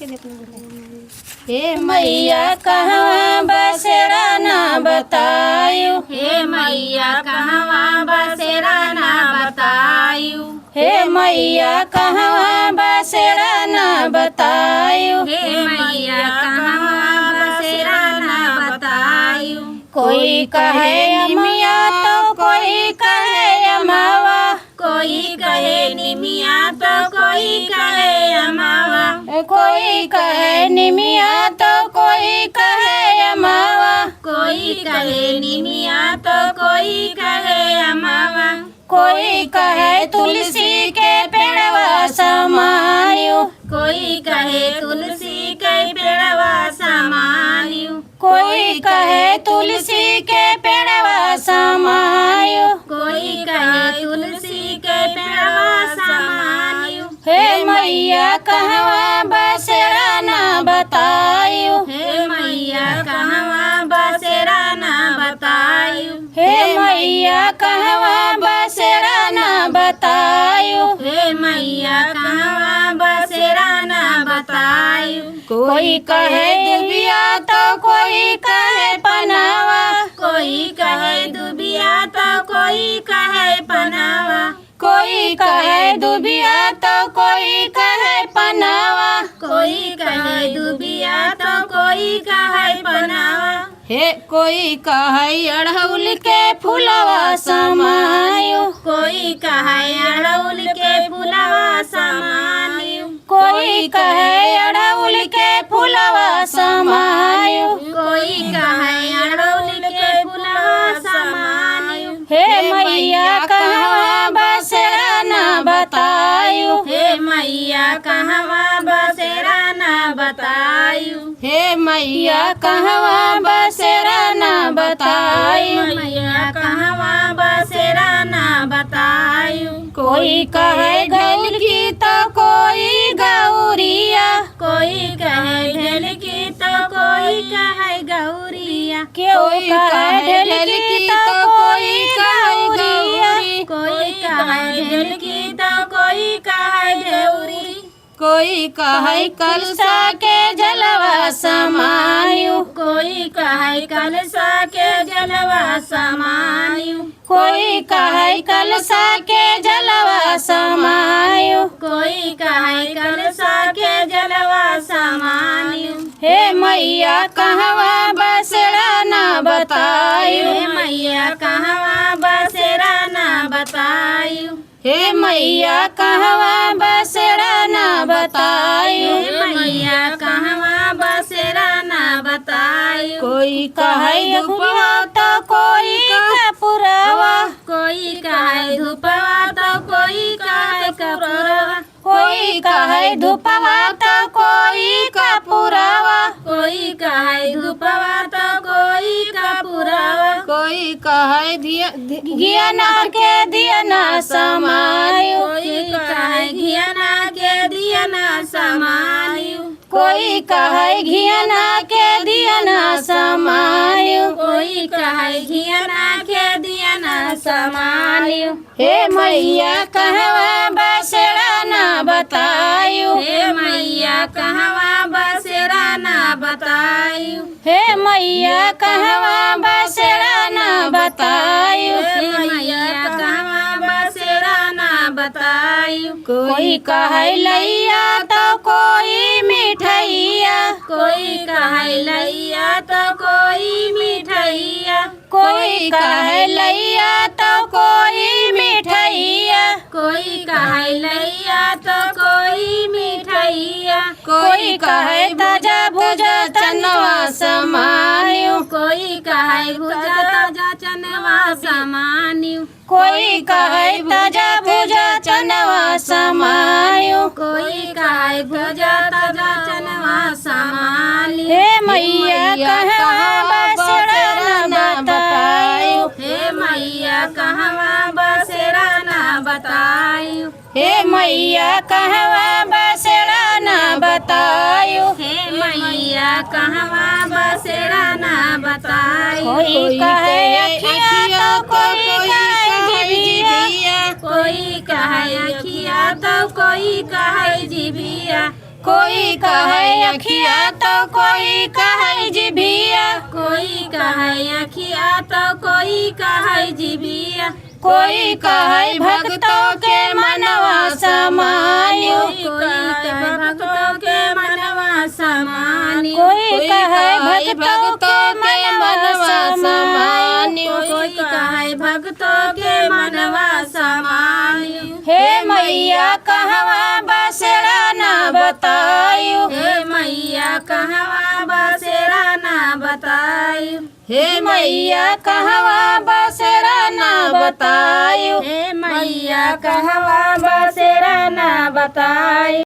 हे मैया कहवा बसेरा ना बतायु, हे मैया कहवा बसेरा ना बतायु, हे मैया कहवा बसेरा ना बतायु, हे मैया कहवा बसेरा ना बतायु। कोई कहे अमिया तो कोई कहे अमावा, कोई कहे निमिया तो कोई कहे अमावा, कोई कहे निमिया तो कोई कहे अमावा, कोई कहे निमिया तो कोई कहे अमावा, कोई कहे तुलसी के पेड़वा समायु, कोई कहे तुलसी के पेड़वा समायु, कोई कहे तुलसी के पेड़वा समायु, कोई कहे तुलसी के पेड़वा समायु। हे मैया कहवा बसेरा ना बतायु, हे मैया कहवा बसेरा ना बतायु, हे मैया कहवा बसेरा ना बतायु, हे मैया कहवा बसेरा ना बतायु। कोई कहे दुबिया तो कोई कहे पनावा, कोई कहे दुबिया तो कोई कहे पनावा, कोई कहे दुबिया तो कोई कहे पनावा, कोई कहे दुबिया तो कोई कहे पनावा, हे कोई कहे अड़हुल के फुलवा समायु, कोई कहे अड़हुल के फुलवा समायु, कोई कहे अड़हुल के फुलवा समायु, कोई कहे अड़हुल के फुलवा समायु। हे मैया कहवा बसेरा ना बतायु, हे मैया कहवा बसेरा ना बतायु, हे मैया कहवा बसेरा ना बतायु, मैया कहवा बसेरा ना बतायु। कोई कहे घैल की तो कोई गौरिया, कोई कहे ढेल की तो कोई कहे गौरिया, कोई कहे ढेल की तो कोई कहे गौरिया, कोई कहे ढेल की तो कोई कहे गौरी, कोई कहे कलसा के जलवा समायु, कोई कहे कलसा के जलवा समायु, कोई कहे कलसा के जलवा समायु, कोई कहे कलसा के जलवा समायु। हे मैया कहवा बसेरा ना बतायु, हे मैया कहवा बसेरा ना बतायु, हे मैया कहवा बसेरा ना बतायु, हे मैया कहवा बसेरा ना बतायु। कोई कहे धुपवा तो कोई कपूरवा, कोई कहे धूपवा तो कोई कहे कपूरवा, कोई कहे धुपवा तो कोई कपूरवा, कोई कहे धूपवा तो कोई कपूरवा, कोई कहे घियना के दियना समायु, कोई कहे घियना के दियना समायु, कोई कहे घियना के दियना समायु, कोई कहे घियना के दियना समायु। हे मैया कहवा बसेरा ना बतायु, हे मैया कहवा बसेरा ना बतायु, हे मैया कहवा बसेरा ना बतायु, हे मैया कहवा बसेरा ना बतायु। कोई कहे लैया तो कोई मिठैया, कोई कहे लैया तो कोई मिठैया, कोई कहे लैया तो कोई मिठैया, कोई कहे लैया तो कोई मिठैया, कोई कहे ताजा भुजा चनवा समायु, कोई कहे भुजा ताजा चनवा समान्यु, कोई कहे ताजा भुजा चनवा समायु, कोई कहे भुजा ताजा चनवा समान्यु। हे मैया कहवा बसेरा ना बतायु, हे मैया कहवा बसेरा ना बतायु, हे मैया कहवा बसेरा ना बतायु, हे मैया कहवा बसेरा ना बतायु। कोई कहे अखिया तो कोई कहे जिभिया, कोई कहे अखिया तो कोई कहे जिभिया, कोई कहे अखिया तो कोई कहे जिभिया, कोई कहे अखिया तो कोई कहे जिभिया, कोई कहे भक्तों के मनवा समायो, कोई कहे भक्तों के मनवा समानी, कोई कहे भक्तों के मनवा समायो, कोई कहे भक्तों के मनवा समानी। हे मैया कहवा बसेरा ना बतायो, हे मैया कहवा बसेरा ना बतायो, हे मैया कहवा बसेरा ना बतायो, हे मैया कहवा बसेरा ना बतायो।